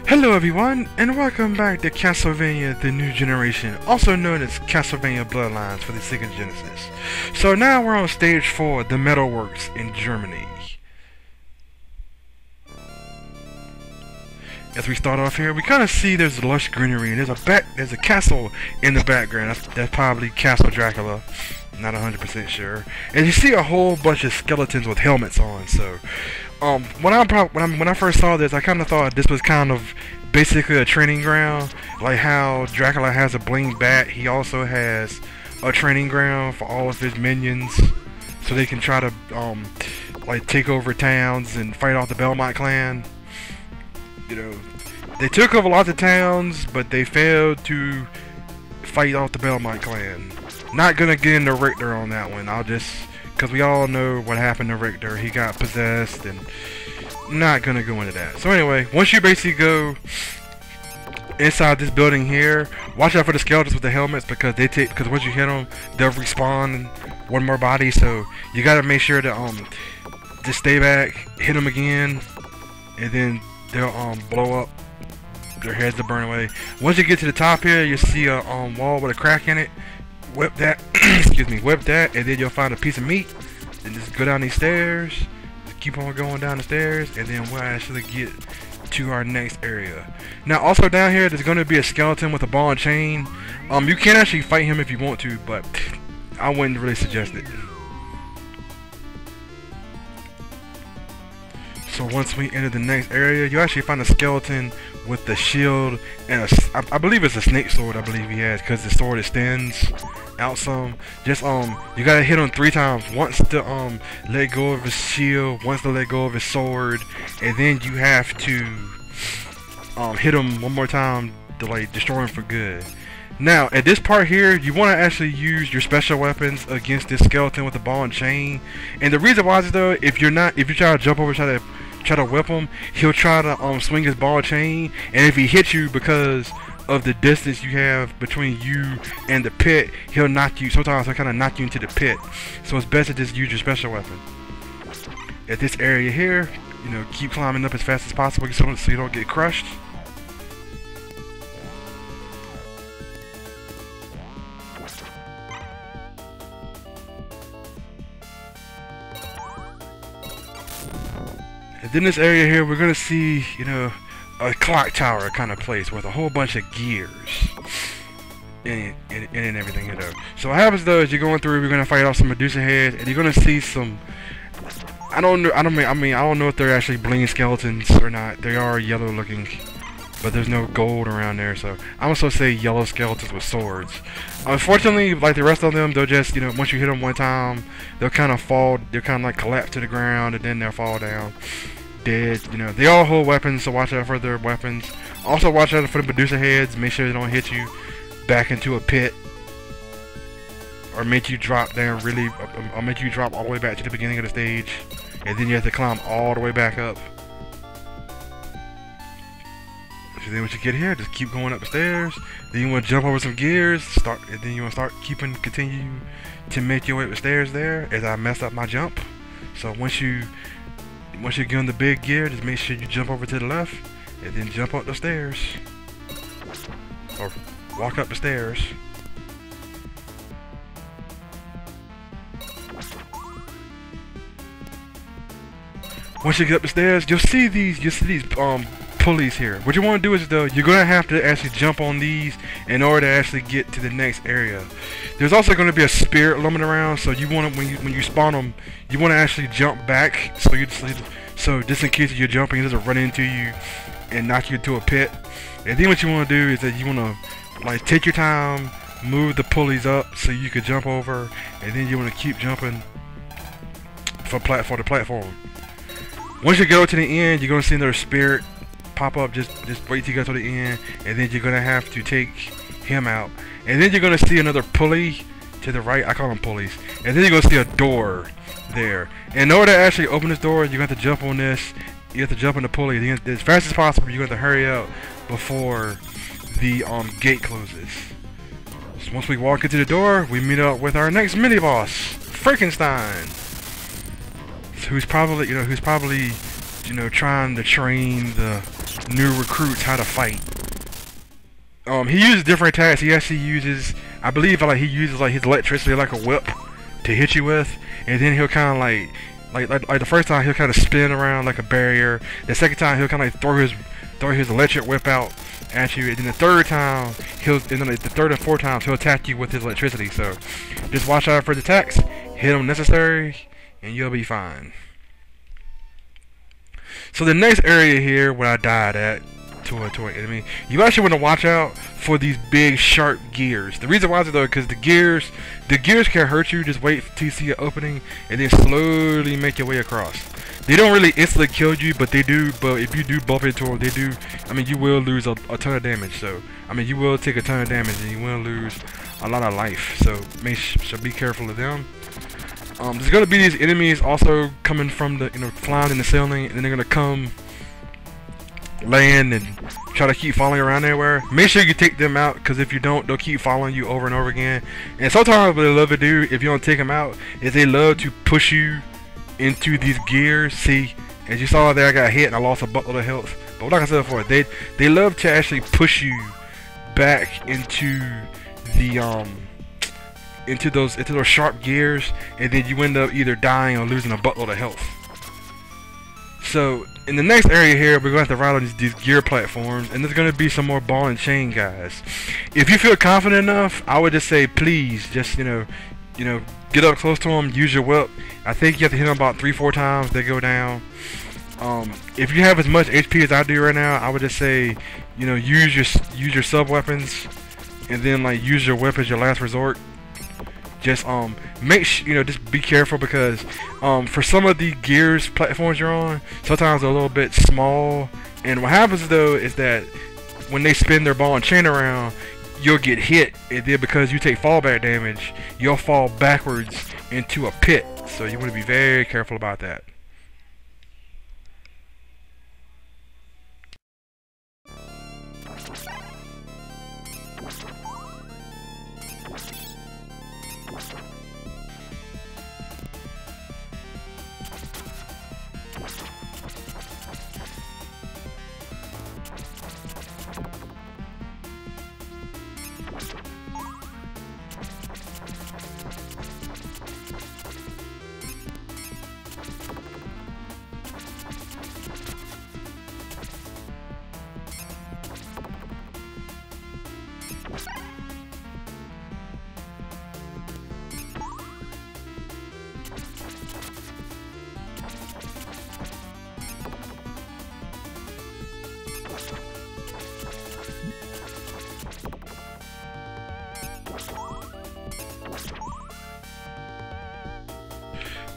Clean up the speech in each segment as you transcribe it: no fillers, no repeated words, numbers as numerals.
Hello everyone, and welcome back to Castlevania The New Generation, also known as Castlevania Bloodlines for the Sega Genesis. So now we're on stage 4, the Metalworks in Germany. As we start off here, we kind of see there's lush greenery, and there's a castle in the background. That's probably Castle Dracula. Not 100% sure. And you see a whole bunch of skeletons with helmets on. So, when I first saw this, I kind of thought this was kind of basically a training ground, like how Dracula has a Bling Bat. He also has a training ground for all of his minions, so they can try to like take over towns and fight off the Belmont clan. You know, they took over lots of towns, but they failed to fight off the Belmont clan. Not gonna get into Richter on that one. Because we all know what happened to Richter. He got possessed, and not gonna go into that. So anyway, once you basically go inside this building here, watch out for the skeletons with the helmets, because once you hit them, they'll respawn in one more body. So you gotta make sure to just stay back, hit them again, and then they'll blow up. Their heads will burn away. Once you get to the top here, you see a wall with a crack in it. Whip that, excuse me, whip that, and then you'll find a piece of meat, and just go down these stairs, just keep on going down the stairs, and then we'll actually get to our next area. Now, also down here, there's going to be a skeleton with a ball and chain. You can actually fight him if you want to, but I wouldn't really suggest it. So once we enter the next area, you actually find a skeleton with the shield and I believe it's a snake sword. I believe he has, because the sword extends out some. Just you gotta hit him 3 times. Once to let go of his shield, once to let go of his sword, and then you have to hit him one more time to like destroy him for good. Now at this part here, you want to actually use your special weapons against this skeleton with the ball and chain. And the reason why is, though, if you try to jump over, try to whip him, he'll try to swing his ball and chain, and if he hits you because of the distance you have between you and the pit, he'll knock you. Sometimes he'll kind of knock you into the pit. So it's best to just use your special weapon. At this area here, you know, keep climbing up as fast as possible so you don't get crushed. And then this area here, we're gonna see, you know, a clock tower kind of place with a whole bunch of gears in it and everything, you know. So what happens, though, is you're going through, we're gonna fight off some Medusa heads, and you're gonna see some. I don't know if they're actually bling skeletons or not. They are yellow looking, but there's no gold around there, so I'm also say yellow skeletons with swords. Unfortunately, like the rest of them, they'll just, you know, once you hit them one time, they'll kind of fall, they'll kind of like collapse to the ground, and then they'll fall down dead. You know, they all hold weapons, so watch out for their weapons. Also watch out for the Medusa heads. Make sure they don't hit you back into a pit, or make you drop down really, or make you drop all the way back to the beginning of the stage, and then you have to climb all the way back up. So then once you get here, just keep going up the stairs. Then you want to jump over some gears, and then you want to continue to make your way up the stairs there. As I messed up my jump, so once you get on the big gear, just make sure you jump over to the left, and then jump up the stairs, or walk up the stairs. Once you get up the stairs, you'll see these pulleys here. What you want to do is, though, you're gonna have to actually jump on these in order to actually get to the next area. There's also going to be a spirit roaming around, so you want to, when you spawn them, you want to actually jump back, so just in case you're jumping, it doesn't run into you and knock you into a pit. And then what you want to do is that you want to like take your time, move the pulleys up so you can jump over, and then you want to keep jumping for the platform. Once you go to the end, you're gonna see another spirit pop up. Just wait till you go to the end, and then you're gonna have to take him out. And then you're gonna see another pulley to the right. I call them pulleys. And then you're gonna see a door there. In order to actually open this door, you're gonna have to jump on this. You have to jump on the pulley as fast as possible. You're gonna have to hurry up before the gate closes. So once we walk into the door, we meet up with our next mini boss, Frankenstein. Who's probably trying to train the new recruits how to fight. He uses different attacks. He actually uses, I believe, like he uses like his electricity like a whip to hit you with, and then he'll kind of like the first time he'll kind of spin around like a barrier. The second time he'll kind of like throw his electric whip out at you, and then the third time and then like the third and fourth times he'll attack you with his electricity. So just watch out for the attacks, hit them necessary, and you'll be fine. So the next area here where I died at to an enemy, you actually want to watch out for these big sharp gears. The reason why is though because the gears can hurt you. Just wait till you see an opening and then slowly make your way across. They don't really instantly kill you, but they do. But if you do bump into them, they do. I mean, you will lose a ton of damage. So I mean, you will take a ton of damage and you will lose a lot of life. So be careful of them. There's gonna be these enemies also coming from the flying in the ceiling, and then they're gonna come land and try to keep following around everywhere. Make sure you take them out, because if you don't, they'll keep following you over and over again. And sometimes what they love to do, if you don't take them out, is they love to push you into these gears. See, as you saw there, I got hit and I lost a buttload of health. But like I said before, they love to actually push you back into the into those sharp gears, and then you end up either dying or losing a buttload of health. So in the next area here, we're going to have to ride on these gear platforms, and there's going to be some more ball and chain guys. If you feel confident enough, I would just say please just get up close to them, use your whip. I think you have to hit them about 3-4 times, they go down. If you have as much HP as I do right now, I would just say use your sub weapons, and then like use your whip as your last resort. Just just be careful, because for some of the gears platforms you're on, sometimes they're a little bit small, and what happens though is that when they spin their ball and chain around, you'll get hit, and then because you take fallback damage, you'll fall backwards into a pit. So you want to be very careful about that.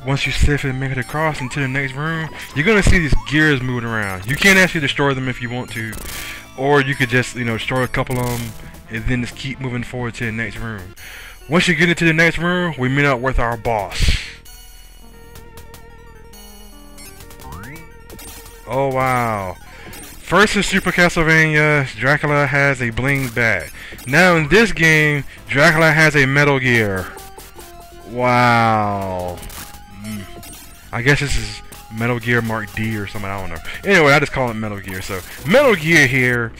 Once you safely make it across into the next room, you're gonna see these gears moving around. You can't actually destroy them if you want to, or you could just destroy a couple of them and then just keep moving forward to the next room. Once you get into the next room, we meet up with our boss. Oh wow. First in Super Castlevania, Dracula has a Bling Bat. Now in this game, Dracula has a Metal Gear. Wow. I guess this is Metal Gear Mark D or something, I don't know. Anyway, I just call it Metal Gear. So, Metal Gear here,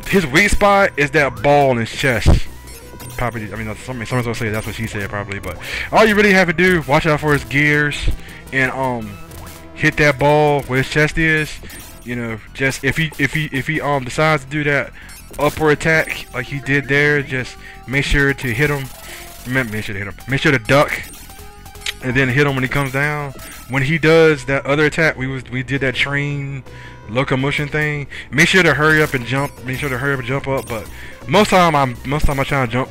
his weak spot is that ball in his chest. Probably, I mean, someone's gonna say that's what she said probably, but all you really have to do, watch out for his gears, and hit that ball where his chest is. Just if he decides to do that upward attack like he did there, just make sure to hit him. Make sure to duck, and then hit him when he comes down. When he does that other attack, we did that train locomotion thing. Make sure to hurry up and jump. Make sure to hurry up and jump up. But most time I'm trying to jump.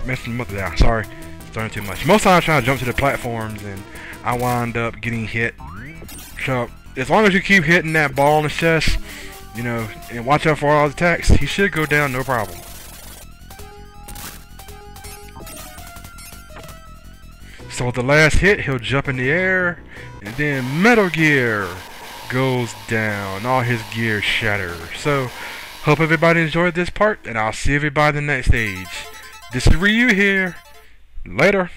Sorry, starting too much. Most time I'm trying to jump to the platforms, and I wind up getting hit. So as long as you keep hitting that ball in the chest, and watch out for all his attacks, he should go down no problem. So with the last hit, he'll jump in the air, and then Metal Gear goes down. All his gear shatter. So, hope everybody enjoyed this part, and I'll see everybody in the next stage. This is Ryu here. Later.